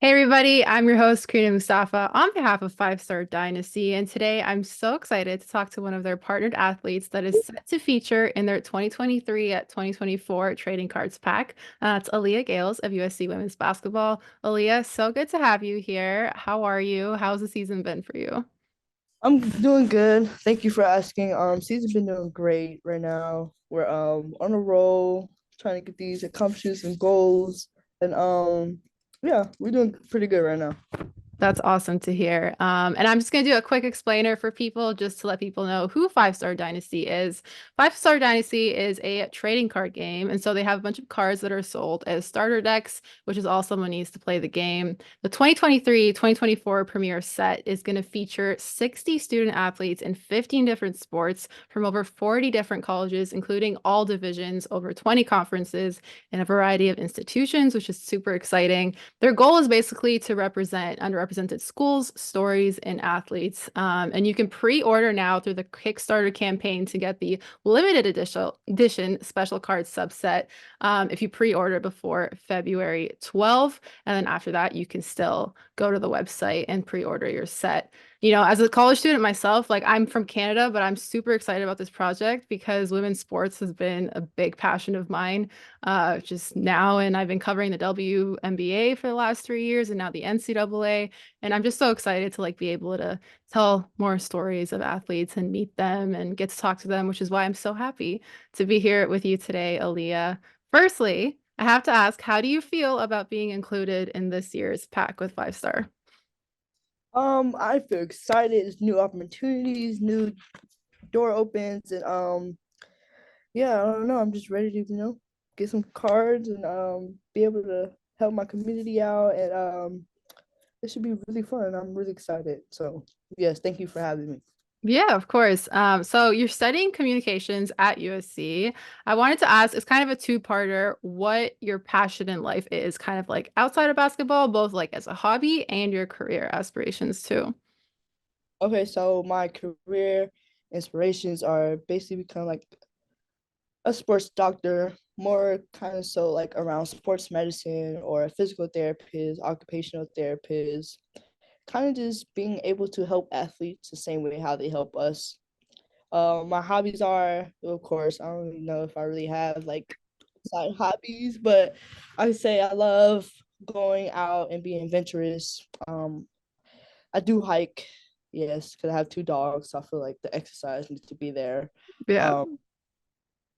Hey everybody, I'm your host, Karina Mustafa, on behalf of Five Star Dynasty. And today I'm so excited to talk to one of their partnered athletes that is set to feature in their 2023 at 2024 trading cards pack. It's Aaliyah Gayles of USC Women's Basketball. Aaliyah, so good to have you here. How are you? How's the season been for you? I'm doing good. Thank you for asking. Season's been doing great right now. We're on a roll, trying to get these accomplishments and goals. And yeah, we're doing pretty good right now. That's awesome to hear. And I'm just going to do a quick explainer for people just to let people know who Five Star Dynasty is. Five Star Dynasty is a trading card game. And so they have a bunch of cards that are sold as starter decks, which is all someone needs to play the game. The 2023-2024 Premier set is going to feature 60 student athletes in 15 different sports from over 40 different colleges, including all divisions, over 20 conferences, and a variety of institutions, which is super exciting. Their goal is basically to represent underrepresented schools, stories, and athletes. And you can pre-order now through the Kickstarter campaign to get the limited edition special card subset if you pre-order before February 12th. And then after that, you can still go to the website and pre-order your set. You know, as a college student myself, like I'm from Canada, but I'm super excited about this project because women's sports has been a big passion of mine just now. And I've been covering the WNBA for the last 3 years and now the NCAA. And I'm just so excited to like be able to tell more stories of athletes and meet them and get to talk to them, which is why I'm so happy to be here with you today, Aaliyah. Firstly, I have to ask, how do you feel about being included in this year's pack with Five Star? I feel excited. It's new opportunities, new door opens, and yeah, I don't know. I'm just ready to, get some cards and be able to help my community out and it should be really fun. I'm really excited. So yes, thank you for having me. Yeah, of course. So you're studying communications at USC. I wanted to ask, it's kind of a two-parter, what your passion in life is, kind of like outside of basketball, both like as a hobby and your career aspirations too. Okay, so my career inspirations are basically become like a sports doctor, more kind of so like around sports medicine or a physical therapist, occupational therapist, kind of just being able to help athletes the same way how they help us. My hobbies are, of course, I don't really know if I really have like side hobbies, but I say I love going out and being adventurous. I do hike, yes, because I have two dogs, so I feel like the exercise needs to be there. Yeah. Um,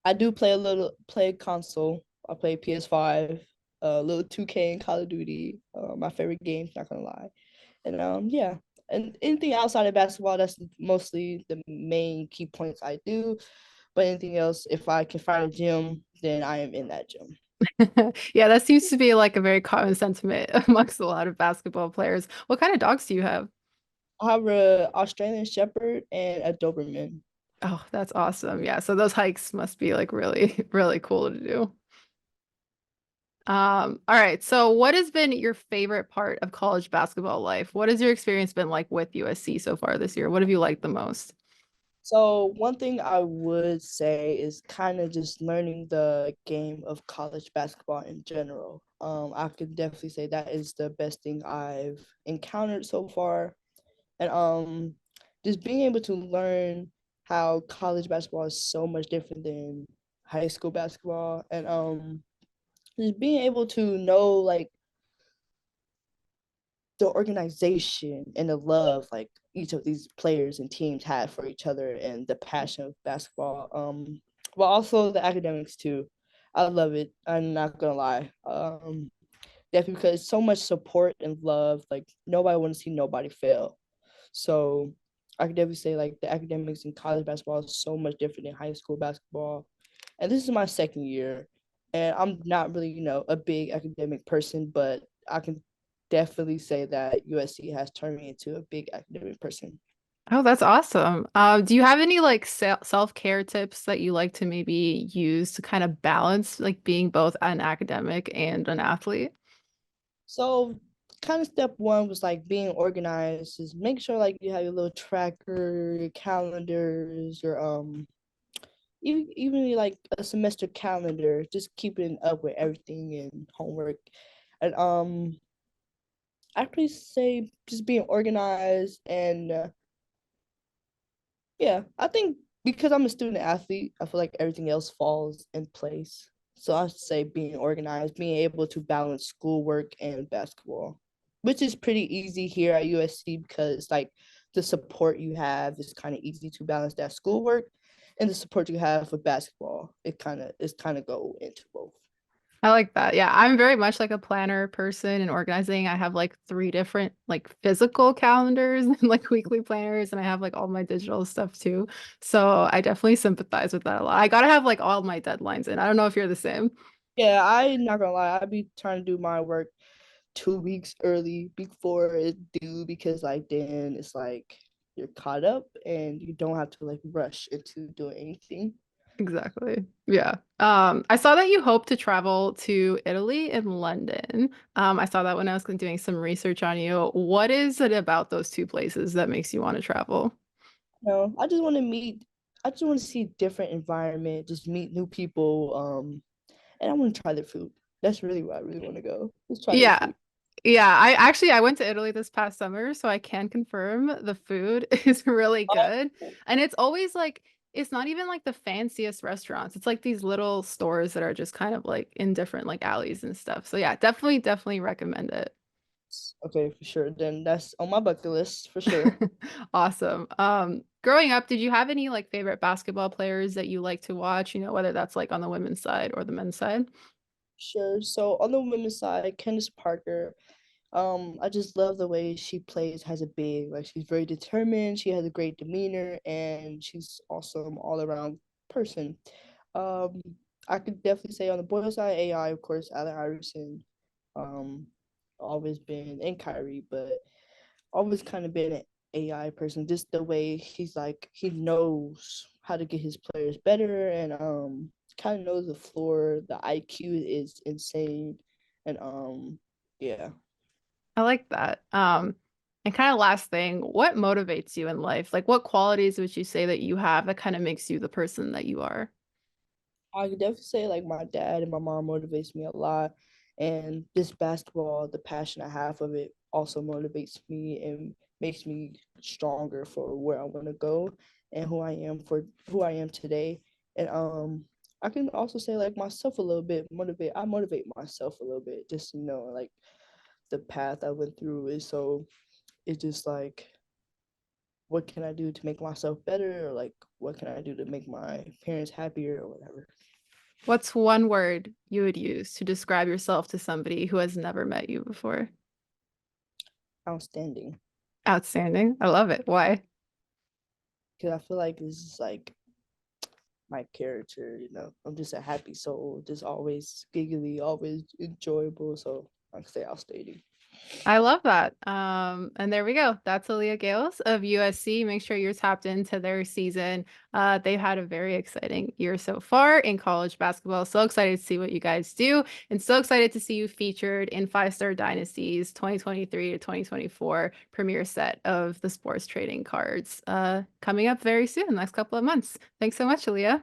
I do play console. I play PS5, a little 2K and Call of Duty. My favorite games, not gonna lie. And yeah. And anything outside of basketball, that's mostly the main key points I do. But anything else, if I can find a gym, then I am in that gym. Yeah, that seems to be like a very common sentiment amongst a lot of basketball players. What kind of dogs do you have? I have a Australian Shepherd and a Doberman. Oh, that's awesome. Yeah, so those hikes must be like really, really cool to do. All right. So what has been your favorite part of college basketball life? What has your experience been like with USC so far this year? What have you liked the most? So one thing I would say is kind of just learning the game of college basketball in general. I could definitely say that is the best thing I've encountered so far, and just being able to learn how college basketball is so much different than high school basketball, and just being able to know like the organization and the love like each of these players and teams had for each other and the passion of basketball. But also the academics too. I love it. I'm not gonna lie. Definitely because so much support and love. Like nobody want to see nobody fail. So I could definitely say like the academics in college basketball is so much different than high school basketball. And this is my second year, and I'm not really a big academic person, but I can definitely say that USC has turned me into a big academic person. Oh, that's awesome. Do you have any like self-care tips that you like to maybe use to kind of balance like being both an academic and an athlete? So kind of step one was like being organized, is make sure like you have your little tracker, your calendars, your even like a semester calendar, just keeping up with everything and homework. And I actually say just being organized and yeah, I think because I'm a student athlete, I feel like everything else falls in place. So I say being organized, being able to balance schoolwork and basketball, which is pretty easy here at USC because like the support you have is kind of easy to balance that schoolwork and the support you have for basketball. It kind of go into both. I like that. Yeah, I'm very much like a planner person and organizing. I have like three different like physical calendars and like weekly planners, and I have like all my digital stuff too. So I definitely sympathize with that a lot. I gotta have like all my deadlines in. I don't know if you're the same. Yeah, I'm not gonna lie, I be trying to do my work 2 weeks early before it due because like then it's like you're caught up and you don't have to like rush into doing anything. Exactly. Yeah. I saw that you hope to travel to Italy and London. I saw that when I was doing some research on you. What is it about those two places that makes you want to travel? No, I just want to see different environment, just meet new people, and I want to try their food. That's really where I really want to go. Just try their Yeah. food. Yeah, I went to Italy this past summer, so I can confirm the food is really good. And it's always like it's not even like the fanciest restaurants. It's like these little stores that are just kind of like in different like alleys and stuff. So yeah, definitely recommend it. Okay, for sure. Then that's on my bucket list for sure. Awesome. Growing up, did you have any like favorite basketball players that you like to watch, whether that's like on the women's side or the men's side? Sure. So on the women's side, Candace Parker, I just love the way she plays as a big. Like she's very determined, she has a great demeanor, and she's awesome all around person. Um, I could definitely say on the boys side, AI, of course, Allen Iverson, um, always been and Kyrie, but always kind of been an AI person. Just the way he's like he knows how to get his players better and kind of knows the floor. The IQ is insane, and yeah. I like that. And kind of last thing, what motivates you in life? Like what qualities would you say that you have that kind of makes you the person that you are? I could definitely say like my dad and my mom motivates me a lot, and this basketball, the passion I have of it, also motivates me and makes me stronger for where I want to go and who I am today. And I can also say like myself a little bit motivate. I motivate myself a little bit, just like the path I went through is so. It's just like what can I do to make myself better, or like what can I do to make my parents happier or whatever. What's one word you would use to describe yourself to somebody who has never met you before? Outstanding. Outstanding. I love it. Why? Because I feel like this is like my character, I'm just a happy soul, just always giggly, always enjoyable. So I can say outstanding. I love that. And there we go. That's Aaliyah Gayles of USC. Make sure you're tapped into their season. They've had a very exciting year so far in college basketball. So excited to see what you guys do, and so excited to see you featured in Five Star Dynasty's 2023 to 2024 premiere set of the sports trading cards coming up very soon, next couple of months. Thanks so much, Aaliyah.